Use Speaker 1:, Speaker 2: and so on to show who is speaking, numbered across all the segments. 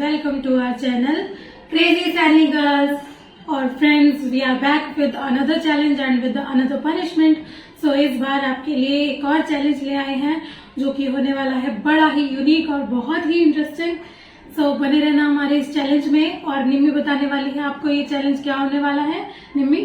Speaker 1: welcome to our channel Crazy Sunny Girls. और friends, we are back with another challenge and with another punishment. So इस बार आपके लिए एक और चैलेंज ले आए हैं जो कि होने वाला है बड़ा ही यूनिक और बहुत ही इंटरेस्टिंग. सो बने रहना हमारे इस चैलेंज में. और निम्मी बताने वाली है आपको ये चैलेंज क्या होने वाला है. निम्मी,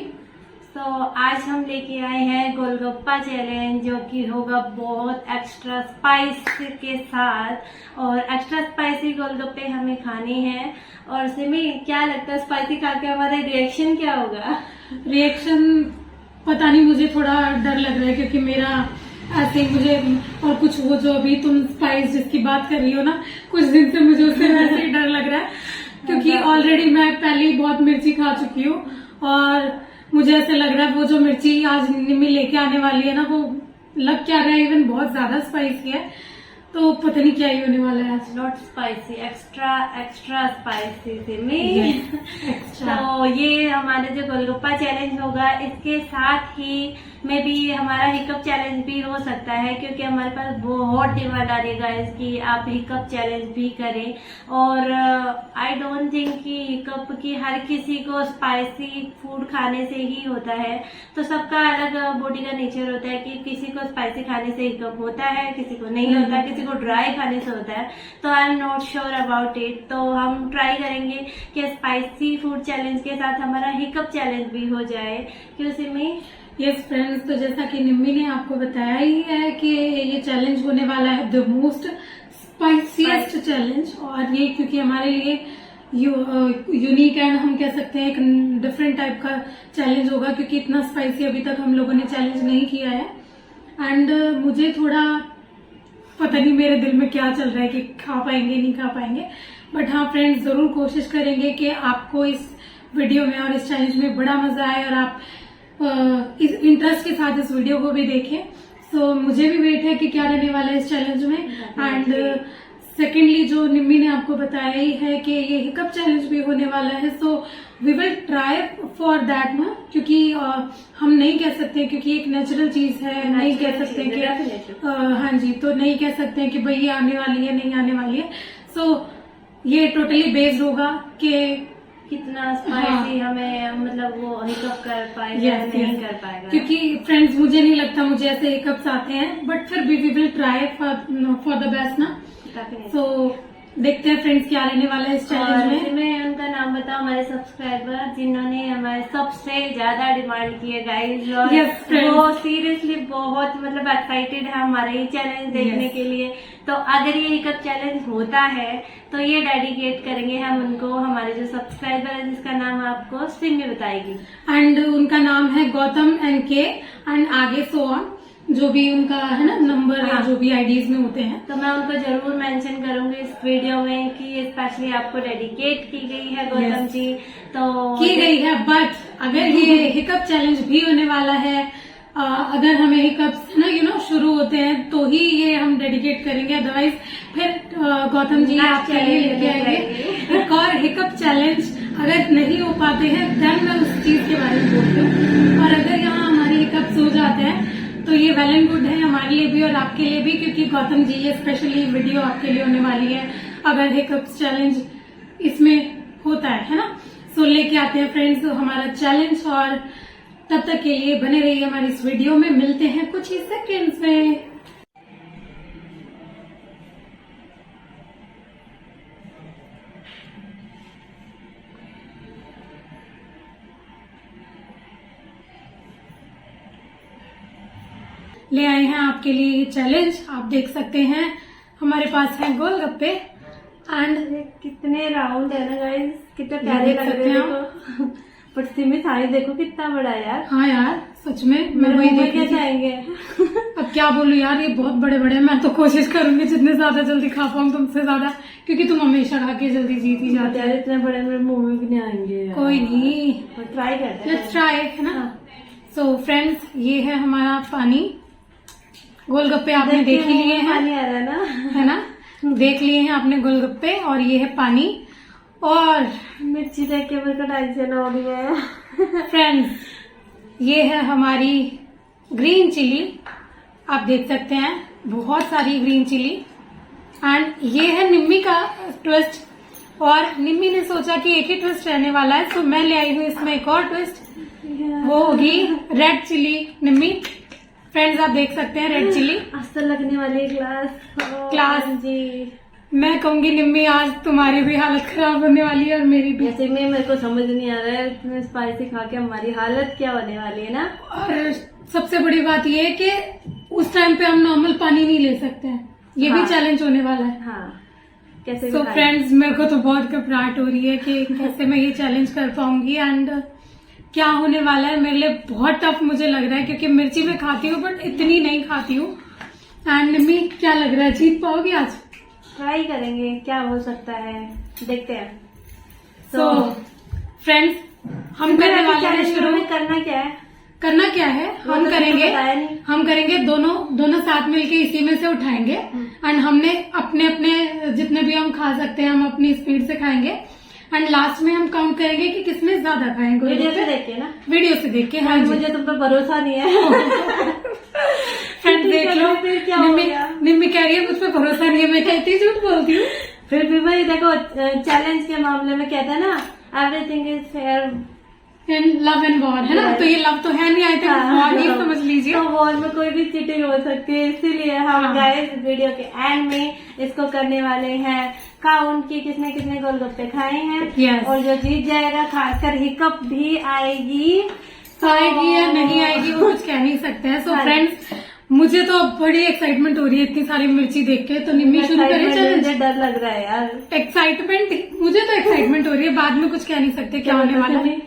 Speaker 2: तो आज हम लेके आए हैं गोलगप्पा चैलेंज, जो कि होगा बहुत एक्स्ट्रा स्पाइस के साथ. और एक्स्ट्रा स्पाइसी गोलगप्पे हमें खाने हैं. और सिमी, क्या लगता है स्पाइसी खा के हमारा रिएक्शन क्या होगा?
Speaker 1: रिएक्शन पता नहीं, मुझे थोड़ा डर लग रहा है क्योंकि मेरा ऐसे ही मुझे और कुछ वो जो अभी तुम स्पाइस जिसकी बात कर रही हो ना, कुछ दिन से मुझे उससे वैसे ही डर लग रहा है क्योंकि ऑलरेडी मैं पहले ही बहुत मिर्ची खा चुकी हूँ. और मुझे ऐसे लग रहा है वो जो मिर्ची आज निम्मी लेके आने वाली है ना, वो लग क्या रहा है इवन बहुत ज्यादा स्पाइसी है. तो पता नहीं क्या ही होने वाला है.
Speaker 2: Not spicy, extra spicy Simi. तो ये हमारा जो गोलगप्पा चैलेंज होगा, इसके साथ ही में भी हमारा हिकअप चैलेंज भी हो सकता है, क्योंकि हमारे पास बहुत डिमांड आ रही है गाइस कि आप हिकअप चैलेंज भी करें. और आई डोंट थिंक कि हिकअप की हर किसी को स्पाइसी फूड खाने से ही होता है. तो सबका अलग बॉडी का नेचर होता है कि किसी को स्पाइसी खाने से हिकअप होता है, किसी को नहीं होता, किसी को ड्राई खाने से होता है. तो I am not sure about it. तो हम ट्राई करेंगे कि स्पाइसी फूड चैलेंज के साथ हमारा हिकअप चैलेंज भी हो जाए. क्यों सिमी?
Speaker 1: यस फ्रेंड्स, तो जैसा कि निम्मी ने आपको बताया ही है कि ये चैलेंज होने वाला है द मोस्ट स्पाइसीएस्ट चैलेंज. और ये क्योंकि हमारे लिए यूनिक एंड हम कह सकते हैं एक डिफरेंट टाइप का चैलेंज होगा, क्योंकि इतना स्पाइसी अभी तक हम लोगों ने चैलेंज नहीं किया है. एंड मुझे थोड़ा पता नहीं मेरे दिल में क्या चल रहा है कि खा पाएंगे नहीं खा पाएंगे. बट हाँ फ्रेंड्स, जरूर कोशिश करेंगे कि आपको इस वीडियो में और इस चैलेंज में बड़ा मजा आए और आप इस इंटरेस्ट के साथ इस वीडियो को भी देखें. सो मुझे भी वेट है कि क्या रहने वाला है इस चैलेंज में. एंड सेकेंडली जो निम्मी ने आपको बताया ही है कि ये हिकअप चैलेंज भी होने वाला है. So we will try for that ना, क्योंकि हम नहीं कह सकते, क्योंकि एक नेचुरल चीज है, नहीं कह सकते कि हाँ जी, तो नहीं कह सकते कि भाई ये आने वाली है नहीं आने वाली है. सो ये टोटली बेस्ड होगा कि
Speaker 2: कितना स्पाइसी हमें मतलब वो हिकअप कर पाएगा या नहीं कर पाएगा.
Speaker 1: क्योंकि फ्रेंड्स मुझे नहीं लगता मुझे ऐसे हिकअप्स आते हैं, बट फिर भी we will try for the best ना. सो देखते हैं फ्रेंड्स क्या रहने वाला है इस चैलेंज में.
Speaker 2: मैं उनका नाम बताऊं, हमारे सब्सक्राइबर जिन्होंने हमारे सबसे ज्यादा डिमांड की है गाइस. और वो सीरियसली बहुत मतलब एक्साइटेड है हमारे ये चैलेंज देखने के लिए. तो अगर ये हिकअप चैलेंज होता है तो ये डेडिकेट करेंगे हम उनको, हमारे जो सब्सक्राइबर है जिसका नाम आपको सिमी बताएगी.
Speaker 1: एंड उनका नाम है गौतम NK एंड आगे सो ऑन, जो भी उनका है ना नंबर या जो भी आईडीज में होते हैं.
Speaker 2: तो मैं उनको जरूर मेंशन करूंगी इस वीडियो में कि ये स्पेशली आपको डेडिकेट की गई है गौतम जी. तो
Speaker 1: की गई है. बट अगर ये हिकअप चैलेंज भी होने वाला है, अगर हमें हिकअप्स ना शुरू होते हैं तो ही ये हम डेडिकेट करेंगे. अदरवाइज फिर गौतम जी आपके लिए लेके आएंगे एक और हिकअप चैलेंज. अगर नहीं हो पाते हैं देन मैं उस चीज के बारे में बोलती हूँ. और अगर यहाँ हमारे हिकअप्स हो जाते हैं तो ये वेल एंड गुड है हमारे लिए भी और आपके लिए भी, क्योंकि गौतम जी ये स्पेशली वीडियो आपके लिए होने वाली है अगर हिकअप्स चैलेंज इसमें होता है ना. सो लेके आते हैं फ्रेंड्स हमारा चैलेंज. और तब तक के लिए बने रहिए हमारी इस वीडियो में. मिलते हैं कुछ ही सेकेंड्स में. ले आए हैं आपके लिए ये चैलेंज. आप देख सकते हैं हमारे पास है गोलगप्पे एंड
Speaker 2: कितने राउंड है ना गाइस, कितने प्यारे लग रहे हैं. बट सिमी थाली देखो कितना बड़ा है यार.
Speaker 1: हाँ यार सच में मैं वही देख
Speaker 2: कैसे आएंगे.
Speaker 1: अब क्या बोलूं यार, ये बहुत बड़े बड़े हैं. मैं तो कोशिश करूंगी जितने ज्यादा जल्दी खा पाऊँ तुमसे ज्यादा, क्योंकि तुम हमेशा खा के जल्दी जीती जाते
Speaker 2: यार. इतने बड़े मेरे मुंह में भी नहीं आएंगे.
Speaker 1: कोई नहीं,
Speaker 2: ट्राई करते हैं.
Speaker 1: लेट्स ट्राई है ना. सो फ्रेंड्स, ये है हमारा पानी. गोलगप्पे आपने देख ही लिए हैं,
Speaker 2: पानी आ रहा है ना,
Speaker 1: है ना. देख लिए हैं आपने गोलगप्पे. और ये है पानी. और
Speaker 2: मिर्ची देख के मेरे को टेंशन हो रही है.
Speaker 1: फ्रेंड्स, ये है हमारी ग्रीन चिली. आप देख सकते हैं बहुत सारी ग्रीन चिली. एंड ये है निम्मी का ट्विस्ट और निम्मी ने सोचा कि एक ही ट्विस्ट रहने वाला है, तो मैं ले आई हूँ इसमें एक और ट्विस्ट, वो होगी रेड चिली। निम्मी फ्रेंड्स आप देख सकते हैं रेड चिली
Speaker 2: आज तो लगने वाली है क्लास जी।
Speaker 1: मैं कहूंगी निम्मी आज तुम्हारी भी हालत खराब होने वाली है और मेरी भी।
Speaker 2: जैसे में मेरे को समझ नहीं आ रहा है इतने स्पाइसी खा के हमारी हालत क्या होने वाली है ना।
Speaker 1: और सबसे बड़ी बात ये है कि उस टाइम पे हम नॉर्मल पानी नहीं ले सकते हैं, ये भी चैलेंज होने वाला है।
Speaker 2: हाँ कैसे
Speaker 1: तो फ्रेंड्स मेरे को तो बहुत घबराहट हो रही है कि कैसे मैं ये चैलेंज कर पाऊंगी एंड क्या होने वाला है। मेरे लिए बहुत टफ मुझे लग रहा है क्योंकि मिर्ची मैं खाती हूँ बट इतनी नहीं खाती हूँ। एंड निम्मी क्या लग रहा है, जीत पाओगी आज?
Speaker 2: ट्राई करेंगे क्या हो सकता है, देखते हैं।
Speaker 1: तो फ्रेंड्स हम करने वाले हैं शुरू।
Speaker 2: करना क्या है,
Speaker 1: करना क्या है हम करेंगे दोनों साथ मिलके इसी में से उठाएंगे एंड हमने अपने अपने जितने भी हम खा सकते हैं हम अपनी स्पीड से खाएंगे एंड लास्ट में हम काउंट करेंगे कि किसने ज्यादा खाएंगे।
Speaker 2: वीडियो से देख के ना,
Speaker 1: वीडियो से देख के। हाँ
Speaker 2: मुझे तुम पर भरोसा नहीं है।
Speaker 1: फ्रेंड देख लो
Speaker 2: क्या हो गया?
Speaker 1: निम्मी कह रही है मुझ पर भरोसा नहीं है, मैं कहती झूठ बोलती हूँ।
Speaker 2: फिर भी भाई देखो चैलेंज के मामले में कहता है ना everything is fair
Speaker 1: and love and war है ना, तो ये लव तो है नहीं, आई थिंक वॉर ही समझ लीजिए।
Speaker 2: तो वॉर में कोई भी चीटिंग हो सकती है, इसीलिए हम गाइस वीडियो के एंड में इसको करने वाले हैं काउंट की किसने कितने गोलगप्पे खाए हैं। और जो जीत जाएगा खासकर हिकअप भी आएगी
Speaker 1: या नहीं आएगी वो कुछ कह नहीं सकते हैं। सो फ्रेंड्स मुझे तो बड़ी एक्साइटमेंट हो रही है इतनी सारी मिर्ची देख के। तो निम्मी शुरू करें चैलेंज?
Speaker 2: मुझे डर लग रहा है यार।
Speaker 1: एक्साइटमेंट मुझे तो एक्साइटमेंट हो रही है, बाद में कुछ कह नहीं सकते क्या होने वाला है।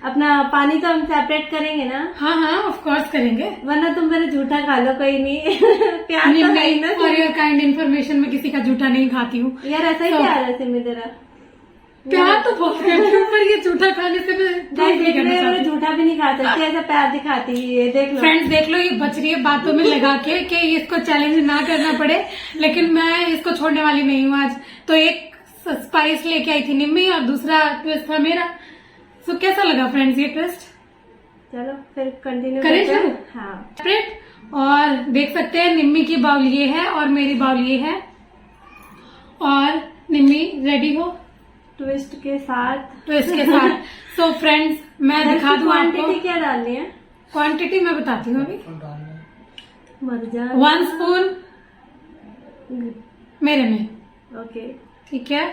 Speaker 2: अपना पानी तो हम सेपरेट करेंगे ना?
Speaker 1: हाँ ऑफ कोर्स करेंगे,
Speaker 2: वरना तुम मेरे झूठा खा लो कोई नहीं। प्यार तो है ना।
Speaker 1: फॉर योर काइंड इन्फॉर्मेशन में किसी का झूठा नहीं खाती हूँ
Speaker 2: यार, ऐसा ही प्यार है सिमी तेरा।
Speaker 1: प्यार तो बहुत करती हूँ पर ये झूठा खाने से मैं
Speaker 2: झूठा भी नहीं खा सकती, ऐसा प्यार दिखाती है। देख लो
Speaker 1: फ्रेंड्स, देख लो ये बच रही है बातों में लगा के कि इसको चैलेंज ना करना पड़े, लेकिन मैं इसको छोड़ने वाली नहीं हूँ आज। तो एक स्पाइस लेके आई थी निम्मी और दूसरा ट्विस्ट था मेरा। तो कैसा लगा फ्रेंड्स ये ट्विस्ट?
Speaker 2: चलो फिर कंटिन्यू
Speaker 1: करें शुरू।
Speaker 2: हाँ
Speaker 1: और देख सकते हैं निम्मी की बाउल ये है और मेरी बाउल ये है। और निम्मी रेडी हो
Speaker 2: ट्विस्ट के साथ
Speaker 1: सो फ्रेंड्स मैं दिखा दूं आपको
Speaker 2: क्वांटिटी क्या डालनी है।
Speaker 1: क्वांटिटी मैं बताती हूँ अभी।
Speaker 2: मर जा
Speaker 1: 1 स्पून मेरे में,
Speaker 2: ओके
Speaker 1: ठीक है,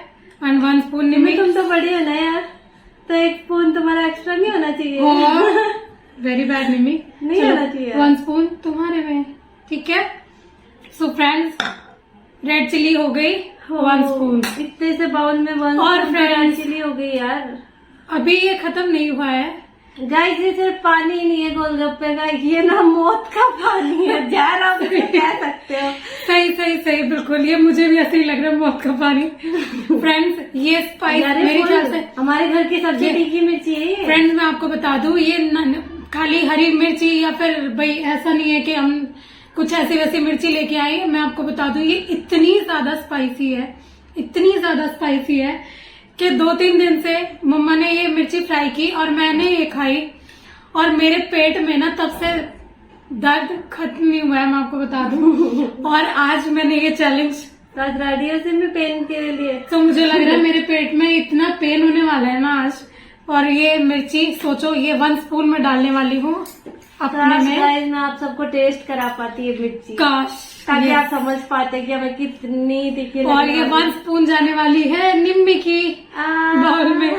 Speaker 1: एंड 1 स्पून निम्मी।
Speaker 2: तुम तो बड़ी हो ना यार, तो 1 स्पून तुम्हारा एक्स्ट्रा नहीं होना चाहिए।
Speaker 1: वेरी बैड निम्मी,
Speaker 2: नहीं होना चाहिए।
Speaker 1: 1 स्पून तुम्हारे में, ठीक है। सो फ्रेंड्स रेड चिली हो गई 1 स्पून।
Speaker 2: इतने से बाउल में 1
Speaker 1: और
Speaker 2: रेड चिली हो गई यार।
Speaker 1: अभी ये खत्म नहीं हुआ है
Speaker 2: गाइस, ये सिर्फ पानी नहीं है गोलगप्पे का, ये ना मौत का पानी है। जहर आप कह सकते हो।
Speaker 1: सही बिल्कुल, ये मुझे भी ऐसे ही लग रहा है मौत का पानी। फ्रेंड्स ये स्पाइस मेरे ख्याल से
Speaker 2: हमारे घर की सब्जी तीखी मिर्ची है।
Speaker 1: फ्रेंड्स मैं आपको बता दूं ये खाली हरी मिर्ची या फिर भाई ऐसा नहीं है कि हम कुछ ऐसी वैसी मिर्ची लेके आए। मैं आपको बता दूं ये इतनी ज्यादा स्पाइसी है कि 2-3 दिन से मम्मा ने ये मिर्ची फ्राई की और मैंने ये खाई और मेरे पेट में ना तब से दर्द खत्म नहीं हुआ है, मैं आपको बता दूं। और आज मैंने ये चैलेंज
Speaker 2: आज रेडियो से भी पेन के लिए,
Speaker 1: तो मुझे लग रहा है मेरे पेट में इतना पेन होने वाला है ना आज। और ये मिर्ची सोचो ये 1 स्पून में डालने वाली हूँ अपने में।
Speaker 2: मैं आप सबको टेस्ट करा पाती है मिर्ची,
Speaker 1: काश,
Speaker 2: ताकि आप समझ पाते कि हमें कितनी तीखी।
Speaker 1: और ये 1 स्पून जाने वाली है निम्मी की बाउल में।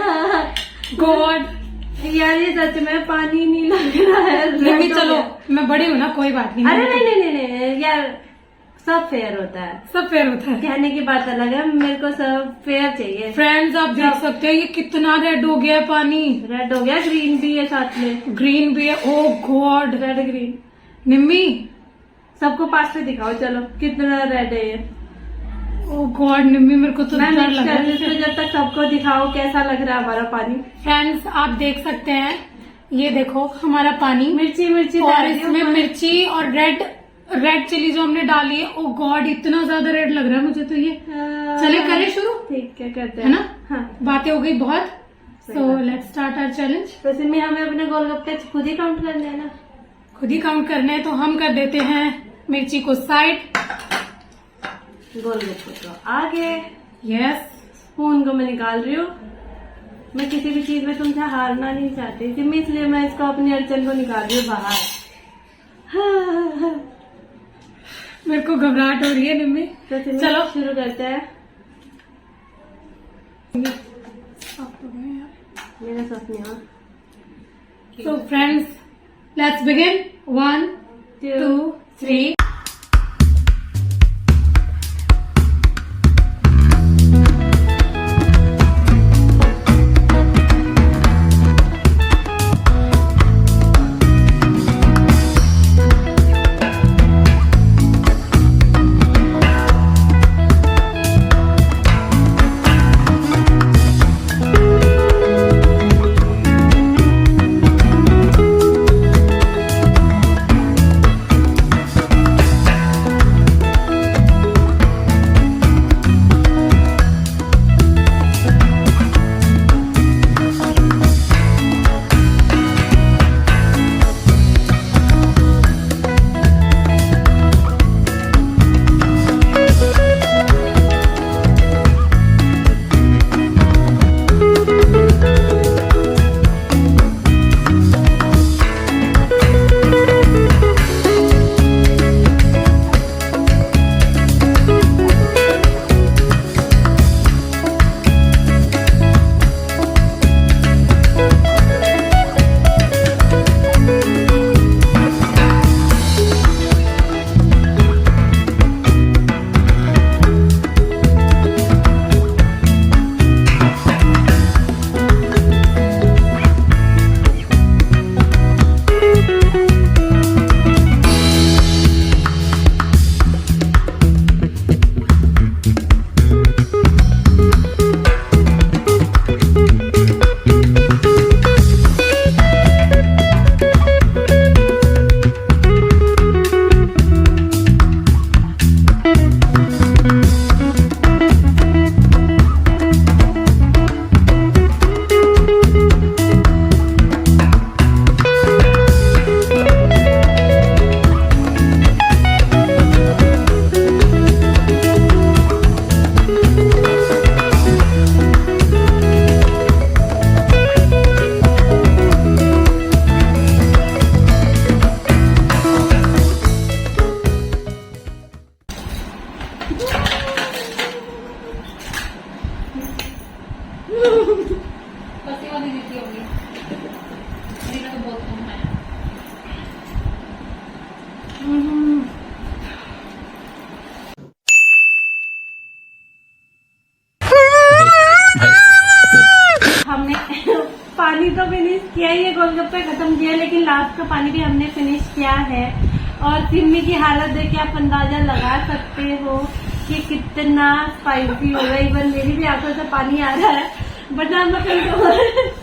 Speaker 1: गॉड
Speaker 2: यार ये सच में पानी नहीं लग रहा है।
Speaker 1: निम्मी चलो मैं बड़ी हूँ ना, कोई बात नहीं।
Speaker 2: अरे नहीं यार, सब फेयर होता है, कहने की बात अलग है। मेरे को सब फेयर चाहिए।
Speaker 1: फ्रेंड्स आप देख सकते हैं ये कितना रेड हो गया पानी।
Speaker 2: रेड हो गया, ग्रीन भी है साथ में,
Speaker 1: ग्रीन भी है। ओ गॉड,
Speaker 2: रेड ग्रीन।
Speaker 1: निम्मी
Speaker 2: सबको पास से दिखाओ, चलो कितना रेड है ये।
Speaker 1: ओ गॉड निम्मी मेरे को तो डर लग रहा है।
Speaker 2: तो जब तक सबको दिखाओ कैसा लग रहा है हमारा पानी।
Speaker 1: फ्रेंड्स आप देख सकते हैं ये देखो हमारा पानी
Speaker 2: मिर्ची
Speaker 1: और इसमें मिर्ची और रेड चिली जो हमने डाली है। ओ गॉड इतना ज्यादा रेड लग रहा है मुझे तो ये। चले करें शुरू?
Speaker 2: ठीक है करते
Speaker 1: है ना।
Speaker 2: हाँ
Speaker 1: बातें हो गई बहुत। So let's start our challenge.
Speaker 2: वैसे में हमें अपने गोलगप्पे खुद ही काउंट करने हैं ना?
Speaker 1: खुद ही काउंट करने हैं तो हम कर देते हैं मिर्ची को साइड,
Speaker 2: गोलगप्पे को आगे।
Speaker 1: यस
Speaker 2: खून को मैं निकाल रही हूँ। मैं किसी भी चीज में तुमसे हारना नहीं चाहती सिमी, इसलिए मैं इसको अपनी अड़चन को निकाल रही हूँ बाहर।
Speaker 1: मेरे को घबराहट हो रही है निम्मी।
Speaker 2: तो सिमी
Speaker 1: चलो।
Speaker 2: शुरू करते हैं। मेरा सपना।
Speaker 1: So friends, let's begin. 1, 2, 3.
Speaker 3: पति वाली नीति होगी, मेरा तो बहुत कम है।
Speaker 2: हमने पानी तो फिनिश किया ही है, गोलगप्पे खत्म किया, लेकिन लास्ट का पानी भी हमने फिनिश किया है। और सिमी की हालत देख के आप अंदाजा लगा सकते हो कि कितना स्पाइसी होगा। इवन मेरी भी आंखों से पानी आ रहा है, बट मैं कंट्रोल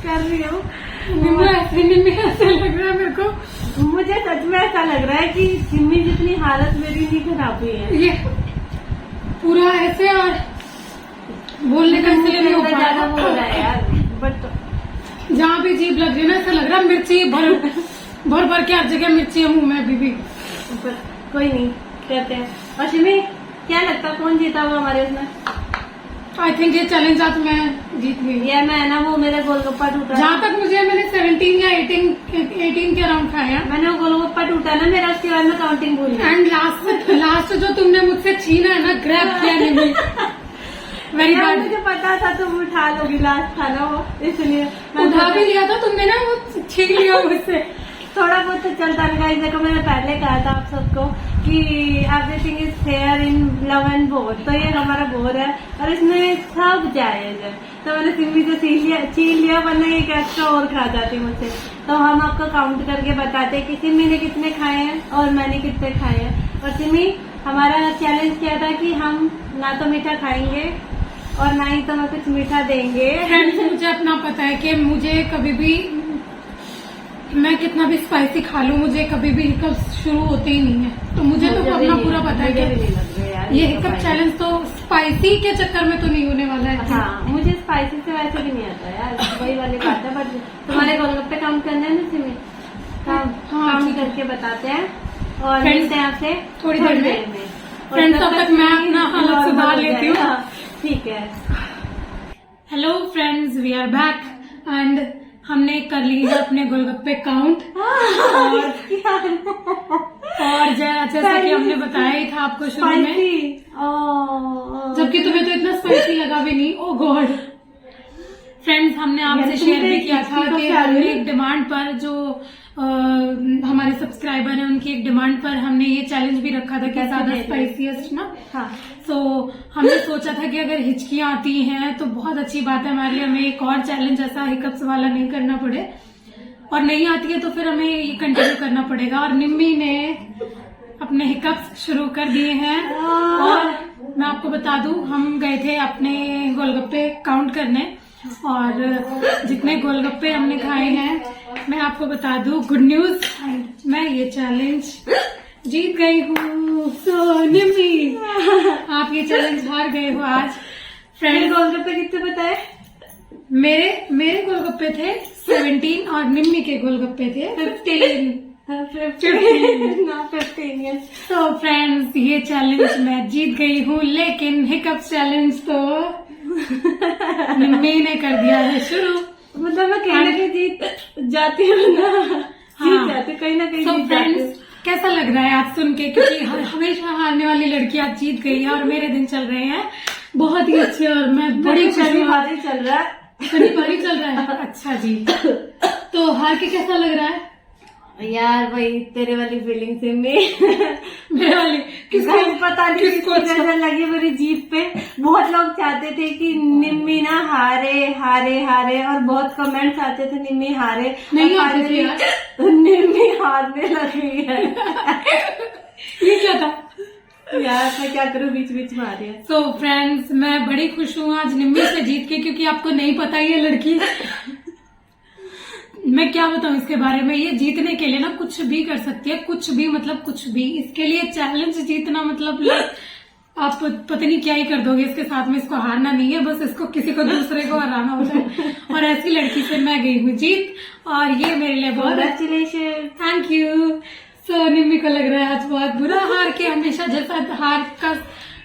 Speaker 2: कर रही हूँ।
Speaker 1: ऐसे लग रहा है मेरे को।
Speaker 2: मुझे सच में ऐसा लग रहा है कि सिमी जितनी हालत मेरी नहीं खराब हुई है।
Speaker 1: ये पूरा ऐसे और बोलने का इसलिए नहीं हो पा
Speaker 2: ज्यादा बोल रहा
Speaker 1: रहा
Speaker 2: है यार, बट
Speaker 1: जहाँ भी जीभ लग रही है ना, ऐसा लग रहा है मिर्ची भर भर के हर जगह मिर्ची है मुंह में अभी भी।
Speaker 2: कोई नहीं, कहते हैं। और सिमी, क्या लगता है कौन जीता होगा हमारे उसमें?
Speaker 1: आई थिंक ये चैलेंज आज मैं जीत गई।
Speaker 2: ये मैं ना, वो मेरा गोलगप्पा टूटा।
Speaker 1: जहाँ तक मुझे, मैंने 17 या 18 के अराउंड खाया।
Speaker 2: मैंने वो गोलगप्पा टूटा ना मेरा, उसके बाद में काउंटिंग भूल गई।
Speaker 1: एंड लास्ट जो तुमने मुझसे छीना है ना, ग्रैब किया नहीं। वेरी
Speaker 2: यार,
Speaker 1: बैड।
Speaker 2: मुझे पता था तुम उठा लोगी लास्ट था ना वो, इसलिए
Speaker 1: उठा भी लिया था तुमने ना, वो छीन लिया मुझसे।
Speaker 2: थोड़ा बहुत तो चलता रहेगा। इस देखो, मैंने पहले कहा था आप सबको कि everything is fair in love and bore, तो ये हमारा बोर है और इसमें सब जायज है। तो मैंने सिमी से छीन लिया, वरना एक एक्स्ट्रा और खा जाती मुझसे। तो हम आपको काउंट करके बताते हैं कि सिमी ने कितने खाए हैं और मैंने कितने खाए हैं। और सिमी, हमारा चैलेंज क्या था कि हम ना तो मीठा खाएंगे और ना ही तो मैं कुछ मीठा देंगे।
Speaker 1: फ्रेंड्स, मुझे अपना पता है कि मुझे कभी भी, मैं कितना भी स्पाइसी खा लूं, मुझे कभी भी हिकअप शुरू होते ही नहीं है। तो मुझे तो अपना पूरा पता है कि ये हिकअप चैलेंज तो स्पाइसी के चक्कर में तो नहीं होने वाला है।
Speaker 2: हाँ, मुझे स्पाइसी से वैसे भी नहीं आता यार, वही वाली बात है। बट तुम्हारे गोलगप्पे काउंट करने हैं ना सिमी, काउंट करके बताते हैं और मिलते हैं आपसे
Speaker 1: थोड़ी देर में। फ्रेंड्स, तब तक मैं अपना हालत सुधार लेती हूँ।
Speaker 2: ठीक है।
Speaker 1: Hello friends, we are back and हमने कर ली है अपने गोलगप्पे काउंट और जैसा कि हमने बताया ही था आपको शुरू में, जबकि तुम्हें तो इतना स्पाइसी लगा भी नहीं। ओ गॉड फ्रेंड्स, हमने आपसे शेयर भी किया था कि हमने एक डिमांड पर जो हमारे सब्सक्राइबर हैं उनकी एक डिमांड पर हमने ये चैलेंज भी रखा था कि ज्यादा स्पाइसीएस्ट ना।
Speaker 2: हाँ।
Speaker 1: तो हमने सोचा था कि अगर हिचकियां आती हैं तो बहुत अच्छी बात है हमारे लिए, हमें एक और चैलेंज ऐसा हिकअप्स वाला नहीं करना पड़े, और नहीं आती है तो फिर हमें ये कंटिन्यू करना पड़ेगा। और निम्मी ने अपने हिकअप्स शुरू कर दिए हैं और मैं आपको बता दूं, हम गए थे अपने गोलगप्पे काउंट करने और जितने गोलगप्पे हमने खाए हैं मैं आपको बता दूं, गुड न्यूज, मैं ये चैलेंज जीत गई हूँ। सो निम्मी, आप ये चैलेंज हार गए हो आज।
Speaker 2: फ्रेंड गोलगप्पे कितने बताए?
Speaker 1: मेरे गोलगप्पे थे 17 और निम्मी के गोलगप्पे थे 15। तो फ्रेंड्स, ये चैलेंज मैं जीत गई हूँ, लेकिन हिकअप्स चैलेंज तो निम्मी ने कर दिया है शुरू।
Speaker 2: मतलब मैं कहीं ना कहीं जीत जाती हूँ ना। जीत जाती कहीं ना कहीं।
Speaker 1: तो फ्रेंड्स, कैसा लग रहा है आज सुन के, क्योंकि हमेशा हारने वाली लड़की आज जीत गई है और मेरे दिन चल रहे हैं बहुत ही अच्छे और मैं बड़ी
Speaker 2: भारी चल रहा है।
Speaker 1: शनिवारी चल रहा है। अच्छा जी, तो हार के कैसा लग रहा है
Speaker 2: यार? भाई तेरे वाली फीलिंग से
Speaker 1: मेरे वाली
Speaker 2: किसको पता नहीं किसको नजर लगी मेरी जीप पे। बहुत लोग चाहते थे कि निम्मी ना हारे हारे हारे, और बहुत कमेंट्स आते थे निम्मी हारे,
Speaker 1: नहीं आते थे यार।
Speaker 2: तो निम्मी हारने लगी है।
Speaker 1: ये क्या था
Speaker 2: यार? मैं क्या करूं, बीच बीच में आ रही है।
Speaker 1: सो फ्रेंड्स, मैं बड़ी खुश हूँ आज निम्मी से जीत के, क्योंकि आपको नहीं पता ये लड़की, मैं क्या बताऊं इसके बारे में, ये जीतने के लिए ना कुछ भी कर सकती है, कुछ भी मतलब कुछ भी। इसके लिए चैलेंज जीतना मतलब आप पता नहीं क्या ही कर दोगे इसके साथ में। इसको हारना नहीं है, बस इसको किसी को दूसरे को हराना होता है, और ऐसी लड़की से मैं गई हूँ जीत, और ये मेरे लिए बहुत
Speaker 2: congratulation.
Speaker 1: Thank you. So Nimmi को लग रहा है आज बहुत बुरा, हार के हमेशा जैसा हार का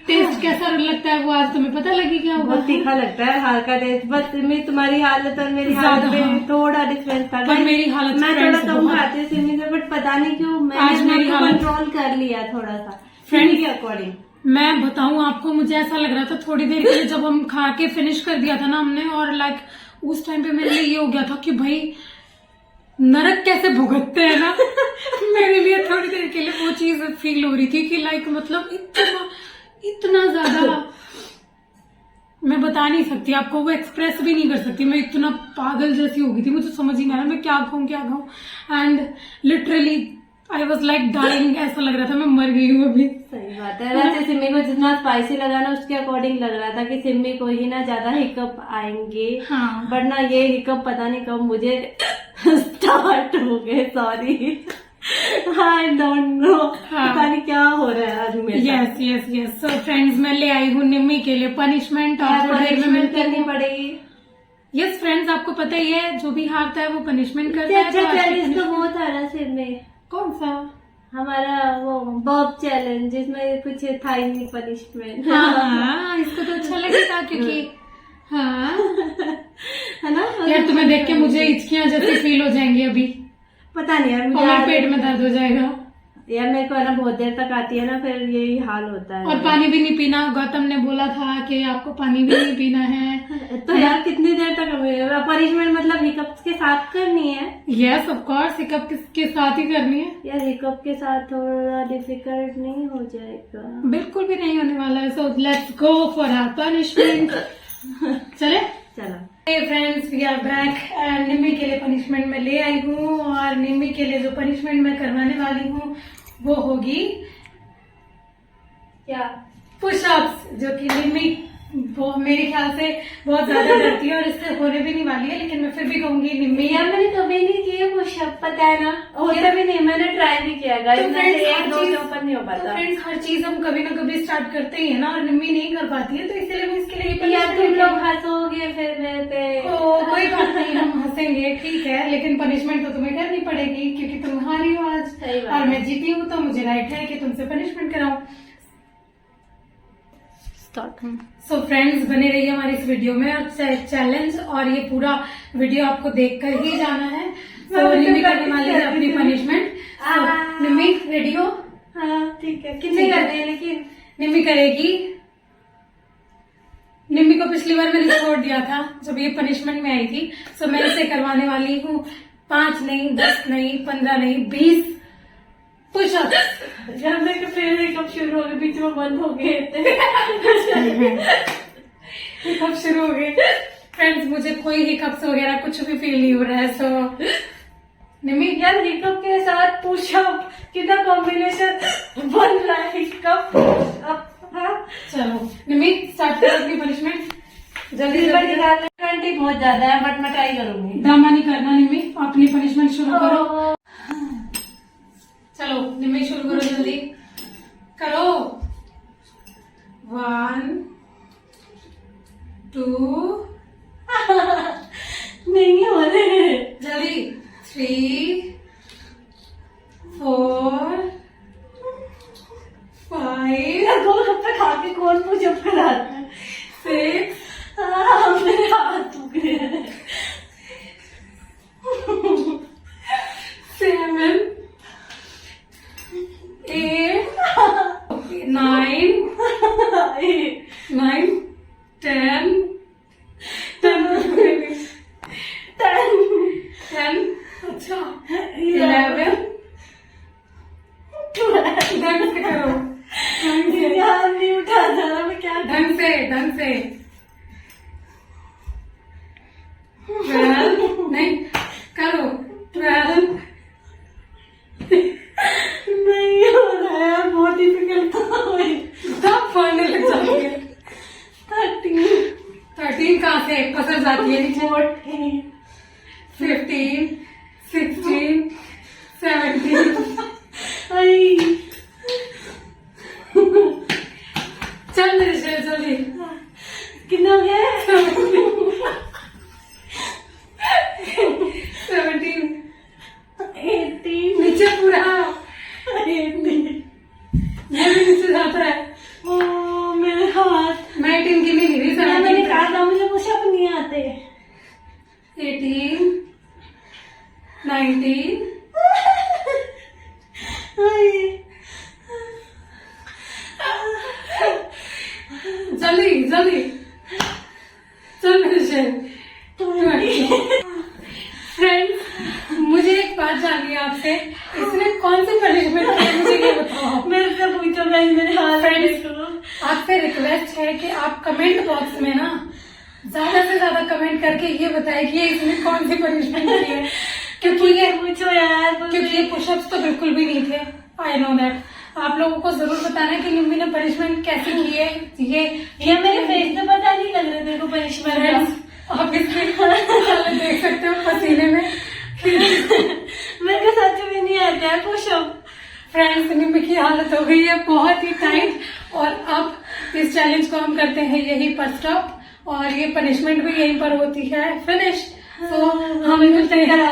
Speaker 1: टेस्ट कैसा लगता है वो आज तुम्हें पता लगी क्या होगा।
Speaker 2: बहुत तीखा लगता है हार का टेस्ट। बस मैं तुम्हारी हालत और मेरी हालत में थोड़ा डिफरेंस था,
Speaker 1: पर मेरी हालत
Speaker 2: मैं थोड़ा कम खाती हूँ सिमी से, बट पता नहीं क्यों
Speaker 1: आज मेरी हालत
Speaker 2: कंट्रोल कर लिया थोड़ा सा फ्रेंड के अकॉर्डिंग।
Speaker 1: मैं बताऊं आपको, मुझे ऐसा लग रहा था थोड़ी देर के लिए जब हम खा के फिनिश कर दिया था ना हमने, और लाइक उस टाइम पे मेरे लिए ये हो गया था कि भाई नरक कैसे भुगतते हैं ना। मेरे लिए थोड़ी देर के लिए वो चीज फील हो रही थी कि लाइक मतलब इतना ज्यादा मैं बता नहीं सकती आपको, वो एक्सप्रेस भी नहीं कर सकती। मैं इतना पागल जैसी हो गई थी, मुझे समझ ही नहीं आया मैं क्या खाऊं। And literally I was like dying, ऐसा लग रहा था मैं मर गई हूँ अभी।
Speaker 2: सही बात है। वैसे सिम्मी को जितना स्पाइसी लगा ना उसके अकॉर्डिंग लग रहा था कि सिम्मी को ही ना ज्यादा हिकअप आएंगे।
Speaker 1: हाँ।
Speaker 2: बट ना ये हिकअप पता नहीं कब मुझे स्टार्ट हो गए। सॉरी, आई डोंट नो, पता नहीं क्या हो रहा है आज मेरे साथ।
Speaker 1: यस। सो फ्रेंड्स, मैं ले आई हूँ निम्मी के लिए पनिशमेंट, और
Speaker 2: पनिशमेंट करनी पड़ेगी।
Speaker 1: यस फ्रेंड्स, आपको पता ही है जो भी हारता है वो पनिशमेंट करता है।
Speaker 2: अच्छा चैलेंज तो वो था ना सिम्मी,
Speaker 1: कौन सा?
Speaker 2: हमारा वो बॉब चैलेंज, जिसमें कुछ था ही नहीं पनिशमेंट।
Speaker 1: हाँ, इसको तो अच्छा लगेगा क्योंकि हाँ
Speaker 2: है ना
Speaker 1: यार, तुम्हें देख के मुझे हिचकियां जैसे फील हो जाएंगी अभी,
Speaker 2: पता नहीं यार, मुझे
Speaker 1: और पेट में दर्द हो जाएगा
Speaker 2: यार। मेरे को है ना बहुत देर तक आती है ना, फिर यही हाल होता है।
Speaker 1: और पानी भी नहीं पीना। गौतम ने बोला था कि आपको पानी भी नहीं पीना है।
Speaker 2: तो यार कितनी देर तक हमें पनिशमेंट मतलब हिकअप्स के साथ करनी है?
Speaker 1: यस ऑफ कोर्स, हिकअप के साथ ही करनी है
Speaker 2: यार। हिकअप के साथ थोड़ा डिफिकल्ट नहीं हो जाएगा?
Speaker 1: बिल्कुल भी नहीं होने वाला है। So let's go for our punishment. चले
Speaker 2: चलो
Speaker 1: friends, we are back and Nimmi के लिए पनिशमेंट मैं ले आई हूँ, और निम्मी के लिए जो पनिशमेंट मैं करवाने वाली हूँ वो होगी
Speaker 2: क्या?
Speaker 1: पुशअप्स, जो कि निम्मी वो मेरे ख्याल से बहुत ज्यादा डरती है और इससे होने भी नहीं वाली है, लेकिन मैं फिर भी कहूंगी निम्मी।
Speaker 2: यार मैंने कभी नहीं किए पुशअप, पता है ना, होता भी नहीं। मैंने ट्राई भी किया
Speaker 1: तो
Speaker 2: एक दो से ऊपर नहीं हो पाता।
Speaker 1: फ्रेंड्स, हर चीज हम कभी ना कभी स्टार्ट करते ही है ना, और निम्मी नहीं कर पाती है, तो इसलिए मैं इसके लिए
Speaker 2: यार तुम लोग हंसोगे फिर मेरे पे।
Speaker 1: कोई बात नहीं, हम हंसेंगे, ठीक है, लेकिन पनिशमेंट तो तुम्हें करनी पड़ेगी क्योंकि तुम हारी हो आज।
Speaker 2: सही बात।
Speaker 1: और मैं जीती हूँ तो मुझे राइट है कि तुमसे पनिशमेंट कराऊं।
Speaker 2: स्टार्ट।
Speaker 1: सो फ्रेंड्स, बने रहिए हमारी इस वीडियो में और चैलेंज और ये पूरा वीडियो आपको देखकर ही जाना है। तो निम्मी करने वाली है अपनी पनिशमेंट। निम्मी रेडी हो?
Speaker 2: हाँ ठीक है। कितने करने हैं लेकिन?
Speaker 1: निम्मी करेगी। निम्मी को पिछली बार मैंने छोड़ दिया था जब ये पनिशमेंट में आई थी, सो मैं इसे करवाने वाली हूँ 5 नहीं, 10 नहीं, 15 नहीं, 20 पुशअप्स।
Speaker 2: जानने के फिर कब शुरू हो गए, बीच में बंद हो गए
Speaker 1: कब शुरू हो गए फ्रेंड्स, मुझे कोई हिकअप्स वगैरह कुछ भी फील नहीं हो रहा है। सो निम्मी
Speaker 2: यार हिकअप के साथ पुशअप कितना कॉम्बिनेशन बन रहा है। हिकअप अब हाँ
Speaker 1: चलो निम्मी स्टार्ट करो अपनी पनिशमेंट। जल्दी जल्दी।
Speaker 2: घंटे बहुत ज्यादा है बट मैं ट्राई करूंगी।
Speaker 1: ड्रामा नहीं करना निम्मी, अपनी पनिशमेंट शुरू करो। चलो निम्मी शुरू करो, जल्दी करो। 1 2
Speaker 2: नहीं हो रहे
Speaker 1: जल्दी 3 4 5
Speaker 2: गोलगप्पे खा के कौन पुशअप कराता है।
Speaker 1: 6
Speaker 2: मेरे हाथ दुख रहे हैं।
Speaker 1: 7 8 9 9 10 10 अच्छा 11 ढंग से करो, ढंग से,
Speaker 2: ध्यान नहीं उठा जा रहा मैं क्या
Speaker 1: ढंग से, ढंग से। 12 नहीं करो 12
Speaker 2: नहीं हो रहा है, बहुत डिफिकल्ट
Speaker 1: सब पढ़ने लग जाती है। 13 कहाँ से पसर जाती है नीचे। 15 16 17 चल मेरे शेर जल्दी।
Speaker 2: कितना हो गया?
Speaker 1: 17
Speaker 2: 18
Speaker 1: नीचे पूरा
Speaker 2: 18
Speaker 1: ये भी नीचे जाता है।
Speaker 2: ओ मेरे हाथ।
Speaker 1: मैं 18 की नहीं गिरी,
Speaker 2: मैंने कहा था मुझे पुशअप नहीं आते।
Speaker 1: 18 19 जल्दी जल्दी चल मेरे शेर। फ्रेंड्स, मुझे एक बात जाननी है आपसे, इसने कौन सी पनिशमेंट दी है मुझे ये बताओ।
Speaker 2: मेरे से पूछो, मैं मेरे हाथ
Speaker 1: फ्रेंड्स, आपसे रिक्वेस्ट है कि आप कमेंट बॉक्स में ना ज्यादा से ज्यादा कमेंट करके ये बताएं कि इसने कौन सी पनिशमेंट दी है, क्योंकि ये
Speaker 2: पूछो यार,
Speaker 1: क्योंकि ये पुशअप्स तो बिल्कुल भी नहीं थे। I know that. आप लोगों को जरूर बताना है कि निम्मी ने पनिशमेंट कैसे की है। ये
Speaker 2: मेरे फेस पे पता नहीं लग रहा मेरे को पनिशमेंट।
Speaker 1: आप इसमें देख सकते हो पसीने में।
Speaker 2: मेरे को सच में नहीं आता है पुशअप।
Speaker 1: फ्रेंड्स, निम्मी की हालत हो गई है बहुत ही टाइट और अब इस चैलेंज को हम करते हैं यहीं पर स्टॉप और ये पनिशमेंट भी यहीं पर होती है फिनिश। तो हम मिलते हैं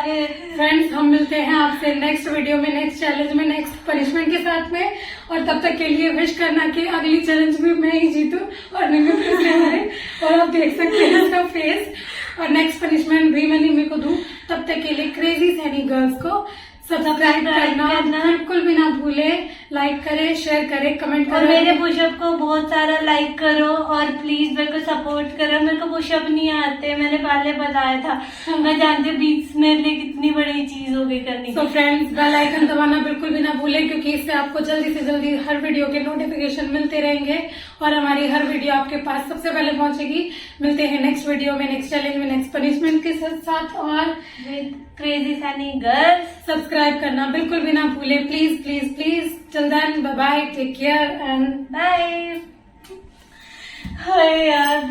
Speaker 1: फ्रेंड्स, हम मिलते हैं आपसे नेक्स्ट वीडियो में, नेक्स्ट चैलेंज में, नेक्स्ट पनिशमेंट के साथ में। और तब तक के लिए विश करना कि अगली चैलेंज भी मैं ही जीतूं और निम्मी पिछले हारे। और आप देख सकते हैं उसका फेस। और नेक्स्ट पनिशमेंट भी मैं निम्मी को दूं। तब तक के लिए क्रेजी सैनी गर्ल्स को सब्सक्राइब करना बिल्कुल भी ना भूले। लाइक करें, शेयर करें, कमेंट
Speaker 2: और
Speaker 1: करें।
Speaker 2: मेरे पुशअप को बहुत सारा लाइक करो और प्लीज मेरे को सपोर्ट करो। मेरे को पुशअप नहीं आते, मैंने पहले बताया था। मैं जानती हूँ 20 मेरे लिए कितनी बड़ी चीज हो गई करनी।
Speaker 1: तो फ्रेंड्स, बेल आइकन दबाना बिल्कुल भी ना भूलें, क्योंकि इससे आपको जल्दी से जल्दी हर वीडियो के नोटिफिकेशन मिलते रहेंगे और हमारी हर वीडियो आपके पास सबसे पहले पहुंचेगी। मिलते हैं नेक्स्ट वीडियो में, नेक्स्ट चैलेंज में, नेक्स्ट पनिशमेंट के साथ। और
Speaker 2: क्रेजी सैनी गर्ल्स
Speaker 1: सब्सक्राइब करना बिल्कुल भी ना भूलें, please please please. Till then, bye bye, take care and
Speaker 2: bye. Hi यार।